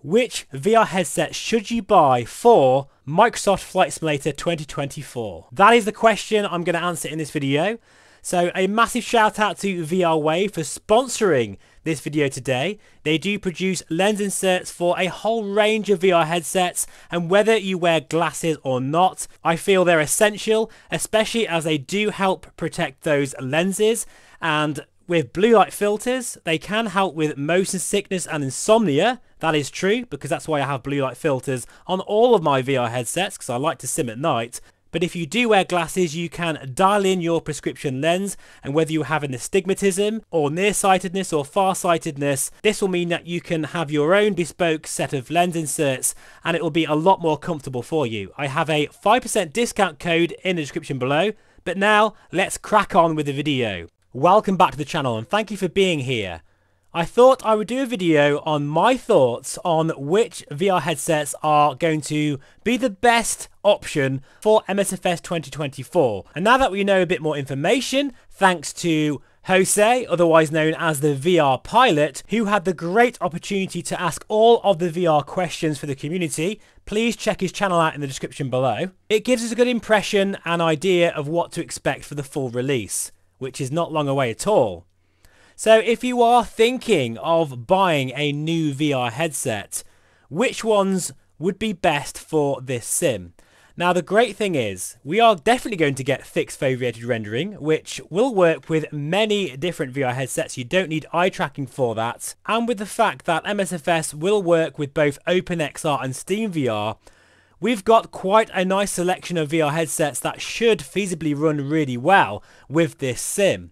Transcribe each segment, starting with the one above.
Which VR headset should you buy for Microsoft Flight Simulator 2024? That is the question I'm going to answer in this video. So a massive shout out to VRWave for sponsoring this video today. They do produce lens inserts for a whole range of VR headsets, and whether you wear glasses or not, I feel they're essential, especially as they do help protect those lenses. And with blue light filters, they can help with motion sickness and insomnia. That is true, because that's why I have blue light filters on all of my VR headsets, because I like to sim at night. But if you do wear glasses, you can dial in your prescription lens, and whether you have an astigmatism or nearsightedness or farsightedness, this will mean that you can have your own bespoke set of lens inserts, and it will be a lot more comfortable for you. I have a 5% discount code in the description below, but now let's crack on with the video. Welcome back to the channel and thank you for being here. I thought I would do a video on my thoughts on which VR headsets are going to be the best option for MSFS 2024. And now that we know a bit more information, thanks to Jose, otherwise known as the VR pilot, who had the great opportunity to ask all of the VR questions for the community, please check his channel out in the description below. It gives us a good impression and idea of what to expect for the full release, which is not long away at all. So if you are thinking of buying a new VR headset, which ones would be best for this sim? Now the great thing is, we are definitely going to get fixed foveated rendering, which will work with many different VR headsets. You don't need eye tracking for that. And with the fact that MSFS will work with both OpenXR and Steam VR, we've got quite a nice selection of VR headsets that should feasibly run really well with this sim.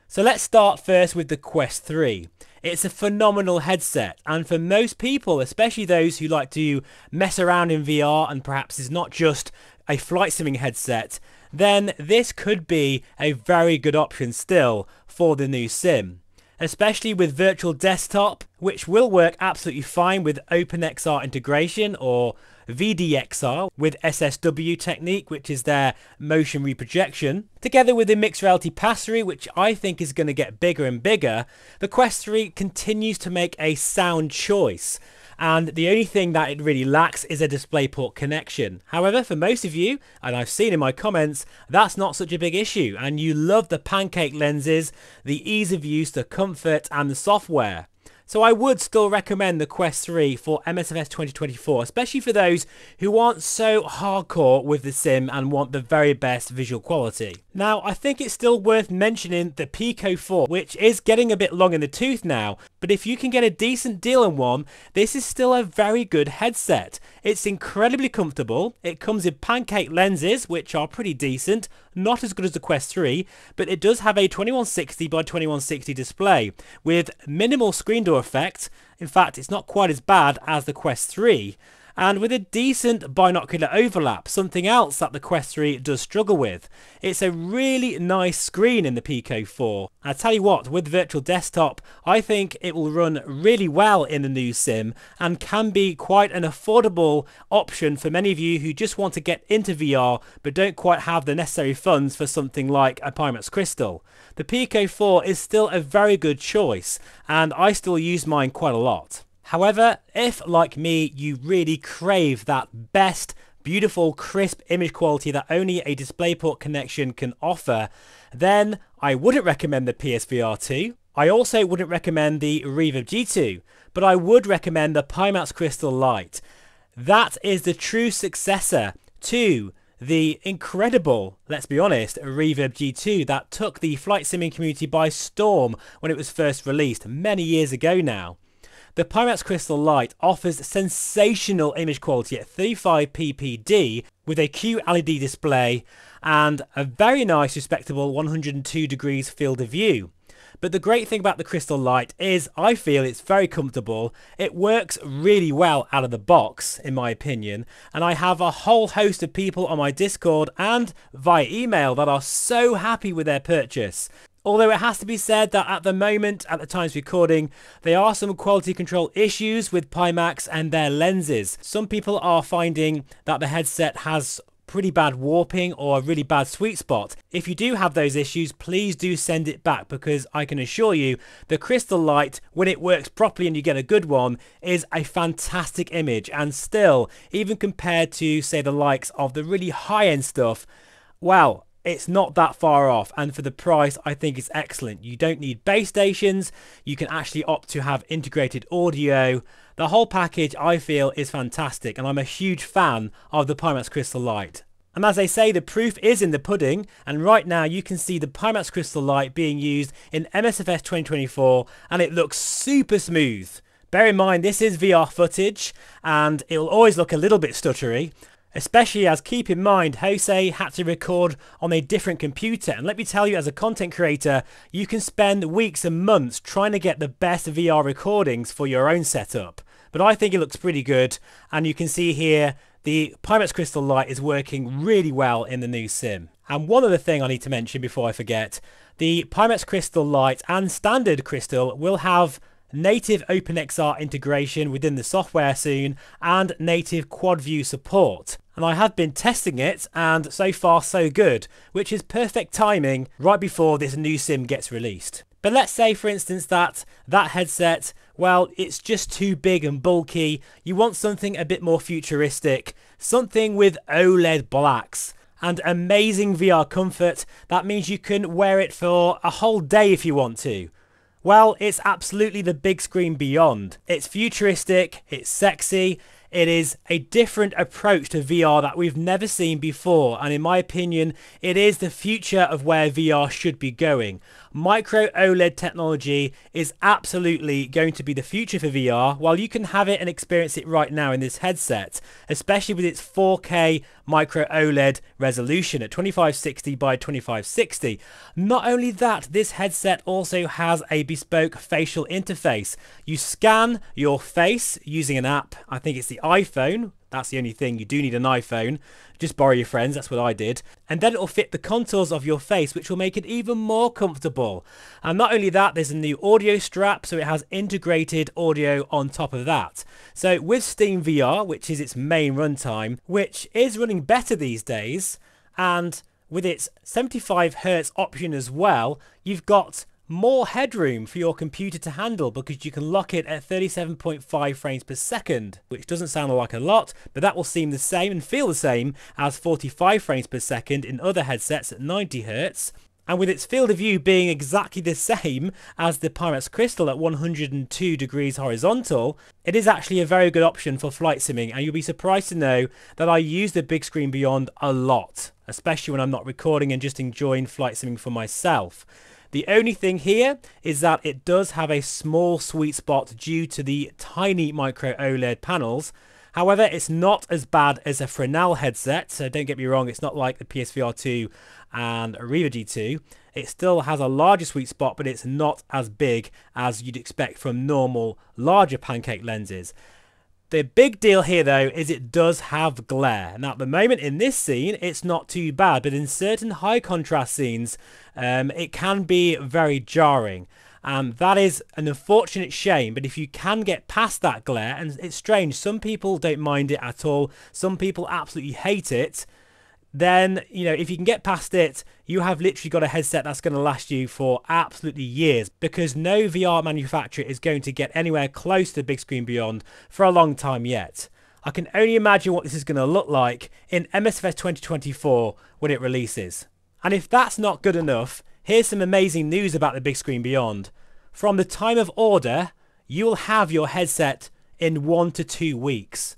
So let's start first with the Quest 3. It's a phenomenal headset, and for most people, especially those who like to mess around in VR and perhaps is not just a flight simming headset, then this could be a very good option still for the new sim. Especially with virtual desktop, which will work absolutely fine with OpenXR integration or VDXR with SSW technique, which is their motion reprojection, together with the mixed reality pass-through, which I think is going to get bigger and bigger. The Quest 3 continues to make a sound choice, and the only thing that it really lacks is a DisplayPort connection. However, for most of you, and I've seen in my comments, that's not such a big issue, and you love the pancake lenses, the ease of use, the comfort, and the software. So I would still recommend the Quest 3 for MSFS 2024, especially for those who aren't so hardcore with the sim and want the very best visual quality. Now, I think it's still worth mentioning the Pico 4, which is getting a bit long in the tooth now, but if you can get a decent deal on one, this is still a very good headset. It's incredibly comfortable, it comes with pancake lenses, which are pretty decent, not as good as the Quest 3, but it does have a 2160 by 2160 display with minimal screen door effect. In fact, it's not quite as bad as the Quest 3, and with a decent binocular overlap, something else that the Quest 3 does struggle with. It's a really nice screen in the Pico 4. I tell you what, with virtual desktop, I think it will run really well in the new sim and can be quite an affordable option for many of you who just want to get into VR but don't quite have the necessary funds for something like a Pimax Crystal. The Pico 4 is still a very good choice, and I still use mine quite a lot. However, if, like me, you really crave that best, beautiful, crisp image quality that only a DisplayPort connection can offer, then I wouldn't recommend the PSVR 2. I also wouldn't recommend the Reverb G2, but I would recommend the Pimax Crystal Lite. That is the true successor to the incredible, let's be honest, Reverb G2 that took the flight simming community by storm when it was first released many years ago now. The Pimax Crystal Lite offers sensational image quality at 35 ppd with a QLED display and a very nice respectable 102 degrees field of view. But the great thing about the Crystal Lite is I feel it's very comfortable. It works really well out of the box, in my opinion, and I have a whole host of people on my Discord and via email that are so happy with their purchase. Although it has to be said that at the moment, at the time of recording, there are some quality control issues with Pimax and their lenses. Some people are finding that the headset has pretty bad warping or a really bad sweet spot. If you do have those issues, please do send it back, because I can assure you the crystal light, when it works properly and you get a good one, is a fantastic image. And still, even compared to say the likes of the really high-end stuff, well, it's not that far off, and for the price I think it's excellent. You don't need base stations, you can actually opt to have integrated audio. The whole package I feel is fantastic, and I'm a huge fan of the Pimax Crystal Light. And as they say, the proof is in the pudding, and right now you can see the Pimax Crystal Light being used in MSFS 2024 and it looks super smooth. Bear in mind this is VR footage and it will always look a little bit stuttery. Especially as, keep in mind, Jose had to record on a different computer. And let me tell you, as a content creator, you can spend weeks and months trying to get the best VR recordings for your own setup. But I think it looks pretty good. And you can see here, the Pimax Crystal Light is working really well in the new sim. And one other thing I need to mention before I forget, the Pimax Crystal Light and standard Crystal will have native OpenXR integration within the software soon and native quad view support. And I have been testing it and so far so good, which is perfect timing right before this new sim gets released. But let's say for instance that headset, well, it's just too big and bulky. You want something a bit more futuristic, something with OLED blacks and amazing VR comfort. That means you can wear it for a whole day if you want to. Well, it's absolutely the big screen beyond. It's futuristic, it's sexy, it is a different approach to VR that we've never seen before, and in my opinion, it is the future of where VR should be going. Micro OLED technology is absolutely going to be the future for VR, while you can have it and experience it right now in this headset, especially with its 4K micro OLED resolution at 2560 by 2560. Not only that, this headset also has a bespoke facial interface. You scan your face using an app. I think it's the iPhone. That's the only thing, you do need an iPhone. Just borrow your friends, that's what I did. And then it will fit the contours of your face, which will make it even more comfortable. And not only that, there's a new audio strap, so it has integrated audio on top of that. So with Steam VR, which is its main runtime, which is running better these days, and with its 75Hz option as well, you've got more headroom for your computer to handle, because you can lock it at 37.5 frames per second, which doesn't sound like a lot, but that will seem the same and feel the same as 45 frames per second in other headsets at 90Hz. And with its field of view being exactly the same as the Pimax Crystal at 102 degrees horizontal, it is actually a very good option for flight simming, and you'll be surprised to know that I use the big screen beyond a lot, especially when I'm not recording and just enjoying flight simming for myself. The only thing here is that it does have a small sweet spot due to the tiny micro OLED panels. However, it's not as bad as a Fresnel headset, so don't get me wrong, it's not like the PSVR 2 and Riva G2. It still has a larger sweet spot, but it's not as big as you'd expect from normal, larger pancake lenses. The big deal here though is it does have glare. Now at the moment in this scene it's not too bad, but in certain high contrast scenes it can be very jarring. That is an unfortunate shame, but if you can get past that glare, and it's strange, some people don't mind it at all, some people absolutely hate it, then, you know, if you can get past it, you have literally got a headset that's going to last you for absolutely years, because no VR manufacturer is going to get anywhere close to the big screen beyond for a long time yet. I can only imagine what this is going to look like in MSFS 2024 when it releases. And if that's not good enough, here's some amazing news about the big screen beyond. From the time of order, you'll have your headset in 1 to 2 weeks.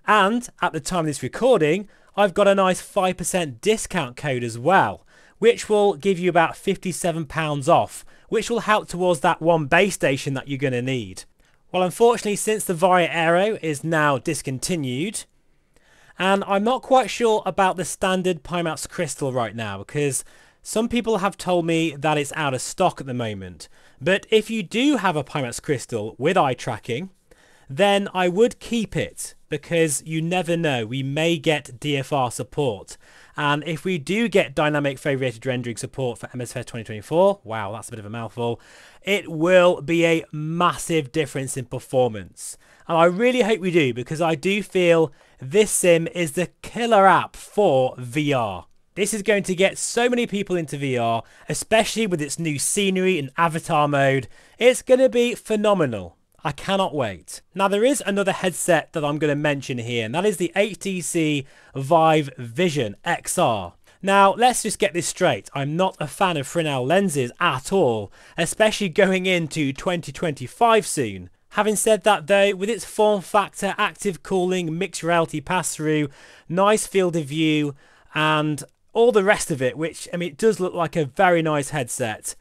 And at the time of this recording, I've got a nice 5% discount code as well, which will give you about £57 off, which will help towards that one base station that you're going to need. Well, unfortunately, since the Varia Aero is now discontinued, and I'm not quite sure about the standard Pimax Crystal right now, because some people have told me that it's out of stock at the moment. But if you do have a Pimax Crystal with eye tracking, then I would keep it, because you never know, we may get DFR support. And if we do get dynamic foveated rendering support for MSFS 2024, wow, that's a bit of a mouthful, it will be a massive difference in performance. And I really hope we do, because I do feel this sim is the killer app for VR. This is going to get so many people into VR, especially with its new scenery and avatar mode. It's going to be phenomenal. I cannot wait. Now, there is another headset that I'm going to mention here, and that is the HTC Vive Vision XR. Now, let's just get this straight. I'm not a fan of Fresnel lenses at all, especially going into 2025 soon. Having said that though, with its form factor, active cooling, mixed reality pass-through, nice field of view, and all the rest of it, which, I mean, it does look like a very nice headset.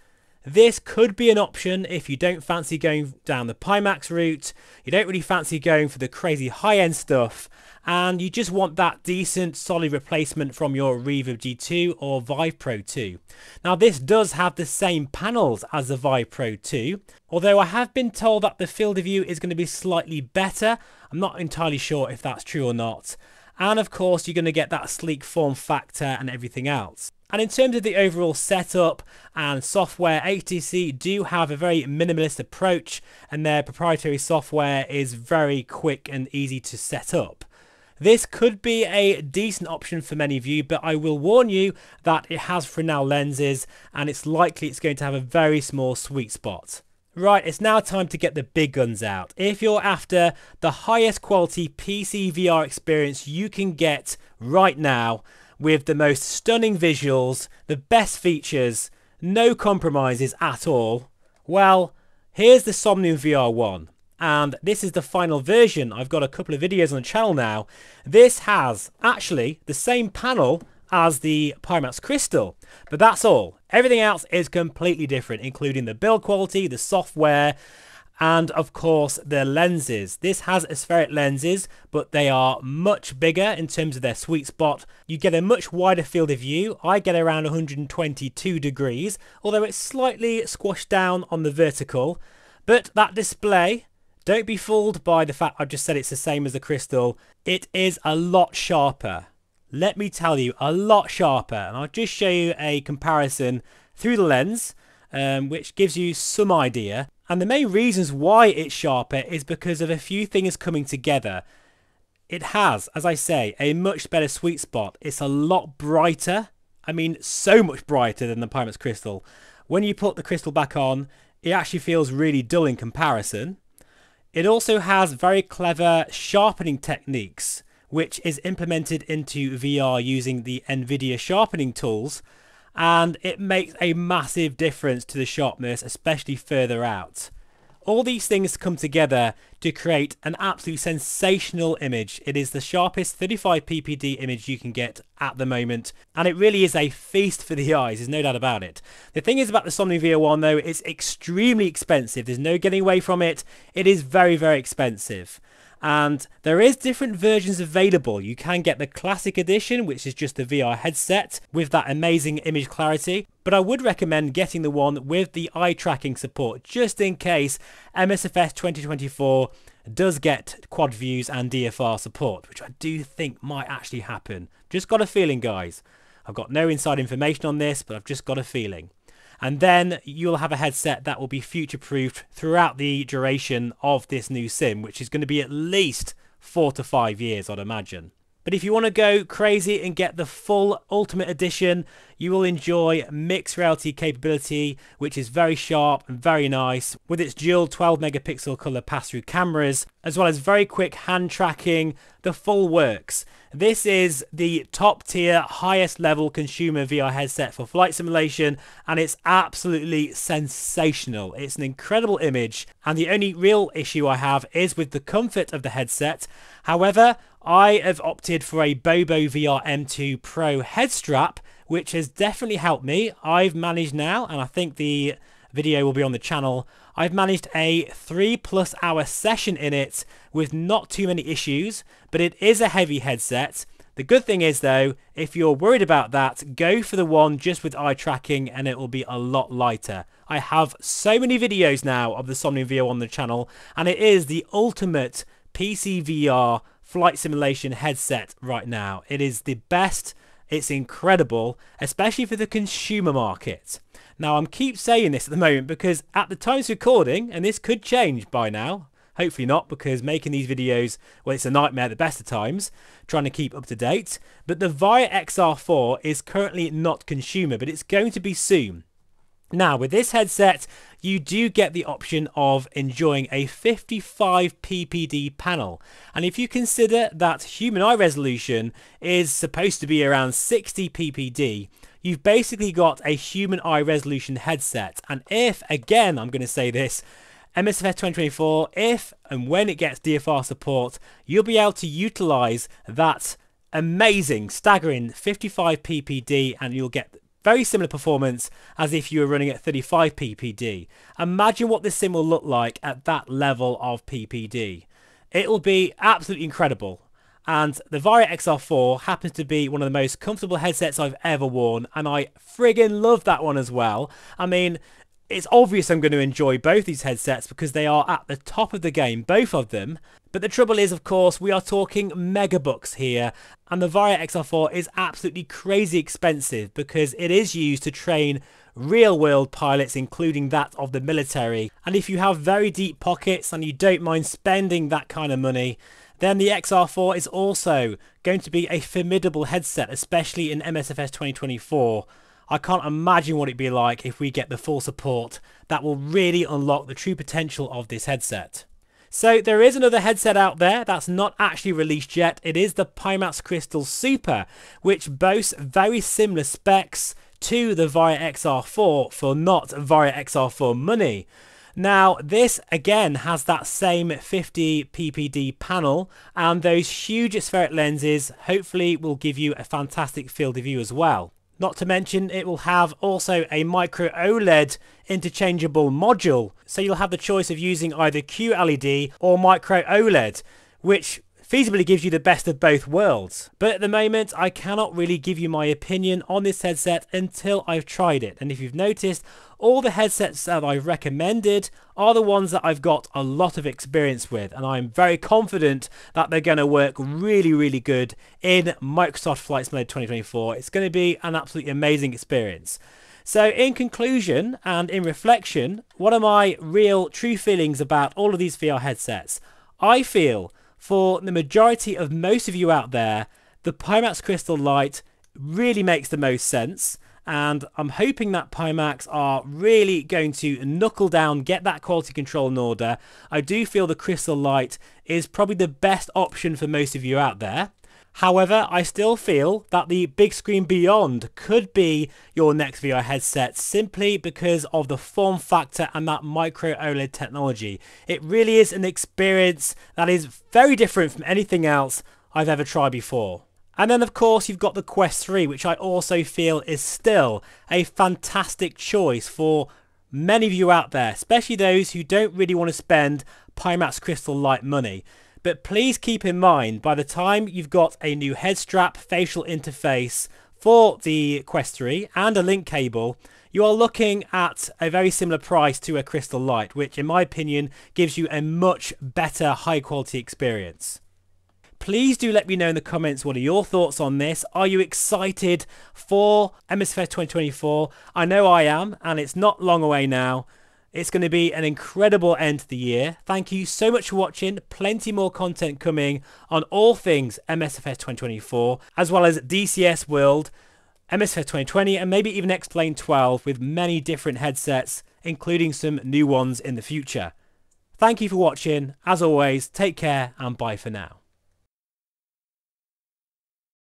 This could be an option if you don't fancy going down the Pimax route, you don't really fancy going for the crazy high-end stuff, and you just want that decent, solid replacement from your Reverb G2 or Vive Pro 2. Now, this does have the same panels as the Vive Pro 2, although I have been told that the field of view is going to be slightly better. I'm not entirely sure if that's true or not. And of course, you're going to get that sleek form factor and everything else. And in terms of the overall setup and software, HTC do have a very minimalist approach, and their proprietary software is very quick and easy to set up. This could be a decent option for many of you, but I will warn you that it has Fresnel lenses, and it's likely it's going to have a very small sweet spot. Right, it's now time to get the big guns out. If you're after the highest quality PC VR experience you can get right now, with the most stunning visuals, the best features, no compromises at all, well, here's the Somnium VR1. And this is the final version. I've got a couple of videos on the channel now. This has actually the same panel as the Pimax Crystal, but that's all. Everything else is completely different, including the build quality, the software, and of course the lenses. This has aspheric lenses, but they are much bigger in terms of their sweet spot. You get a much wider field of view. I get around 122 degrees, although it's slightly squashed down on the vertical. But that display, don't be fooled by the fact I've just said it's the same as the Crystal. It is a lot sharper. Let me tell you, a lot sharper. And I'll just show you a comparison through the lens, which gives you some idea. And the main reasons why it's sharper is because of a few things coming together. It has, as I say, a much better sweet spot. It's a lot brighter. I mean, so much brighter than the Pimax Crystal. When you put the Crystal back on, it actually feels really dull in comparison. It also has very clever sharpening techniques, which is implemented into VR using the NVIDIA sharpening tools. And it makes a massive difference to the sharpness, especially further out. All these things come together to create an absolutely sensational image. It is the sharpest 35 ppd image you can get at the moment, and it really is a feast for the eyes, there's no doubt about it. The thing is about the Somnium VR1 though, it's extremely expensive. There's no getting away from it. It is very, very expensive. And there is different versions available. You can get the classic edition, which is just the VR headset with that amazing image clarity, but I would recommend getting the one with the eye tracking support, just in case MSFS 2024 does get quad views and DFR support, which I do think might actually happen. Just got a feeling, guys. I've got no inside information on this, but I've just got a feeling. And then you'll have a headset that will be future-proofed throughout the duration of this new sim, which is going to be at least 4 to 5 years, I'd imagine. But if you want to go crazy and get the full Ultimate Edition, you will enjoy mixed reality capability, which is very sharp and very nice, with its dual 12 megapixel color pass-through cameras, as well as very quick hand tracking, the full works. This is the top tier, highest level consumer VR headset for flight simulation, and it's absolutely sensational. It's an incredible image, and the only real issue I have is with the comfort of the headset. However, I have opted for a Bobo VR M2 Pro head strap, which has definitely helped me. I've managed now, and I think the video will be on the channel, I've managed a 3+ hour session in it with not too many issues, but it is a heavy headset. The good thing is though, if you're worried about that, go for the one just with eye tracking and it will be a lot lighter. I have so many videos now of the Somnium VR1 on the channel, and it is the ultimate PC VR flight simulation headset right now. It is the best. It's incredible, especially for the consumer market. Now, I'm keep saying this at the moment because at the time of recording, and this could change by now, hopefully not, because making these videos, well, it's a nightmare at the best of times, trying to keep up to date. But the Via XR4 is currently not consumer, but it's going to be soon. Now, with this headset, you do get the option of enjoying a 55 ppd panel. And if you consider that human eye resolution is supposed to be around 60 ppd, you've basically got a human eye resolution headset. And if, again, I'm going to say this, MSFS 2024, if and when it gets DFR support, you'll be able to utilize that amazing, staggering 55 ppd, and you'll get very similar performance as if you were running at 35 ppd. Imagine what this sim will look like at that level of ppd. It will be absolutely incredible. And the Via XR4 happens to be one of the most comfortable headsets I've ever worn, and I friggin' love that one as well. I mean, it's obvious I'm going to enjoy both these headsets because they are at the top of the game, both of them. But the trouble is, of course, we are talking megabucks here, and the Via XR4 is absolutely crazy expensive because it is used to train real-world pilots, including that of the military. And if you have very deep pockets and you don't mind spending that kind of money, then the XR4 is also going to be a formidable headset, especially in MSFS 2024. I can't imagine what it'd be like if we get the full support that will really unlock the true potential of this headset. So there is another headset out there that's not actually released yet. It is the Pimax Crystal Super, which boasts very similar specs to the Via XR4 for not Via XR4 money. Now, this again has that same 50 ppd panel, and those huge spheric lenses hopefully will give you a fantastic field of view as well. Not to mention, it will have also a micro OLED interchangeable module, so you'll have the choice of using either QLED or micro OLED, which feasibly gives you the best of both worlds. But at the moment, I cannot really give you my opinion on this headset until I've tried it. And if you've noticed, all the headsets that I've recommended are the ones that I've got a lot of experience with, and I'm very confident that they're going to work really, really good in Microsoft Flight Simulator 2024. It's going to be an absolutely amazing experience. So in conclusion and in reflection, what are my real true feelings about all of these VR headsets? I feel for the majority of most of you out there, the Pimax Crystal Light really makes the most sense. And I'm hoping that Pimax are really going to knuckle down, get that quality control in order. I do feel the Crystal Light is probably the best option for most of you out there. However, I still feel that the Big Screen Beyond could be your next VR headset simply because of the form factor and that micro OLED technology. It really is an experience that is very different from anything else I've ever tried before. And then of course you've got the Quest 3, which I also feel is still a fantastic choice for many of you out there, especially those who don't really want to spend Pimax Crystal Light money. But please keep in mind, by the time you've got a new head strap facial interface for the Quest 3 and a link cable, you are looking at a very similar price to a Crystal Light, which in my opinion gives you a much better high quality experience. Please do let me know in the comments what are your thoughts on this. Are you excited for MSFS 2024? I know I am, and it's not long away now. It's going to be an incredible end to the year. Thank you so much for watching. Plenty more content coming on all things MSFS 2024, as well as DCS World, MSFS 2020, and maybe even X-Plane 12 with many different headsets, including some new ones in the future. Thank you for watching. As always, take care and bye for now.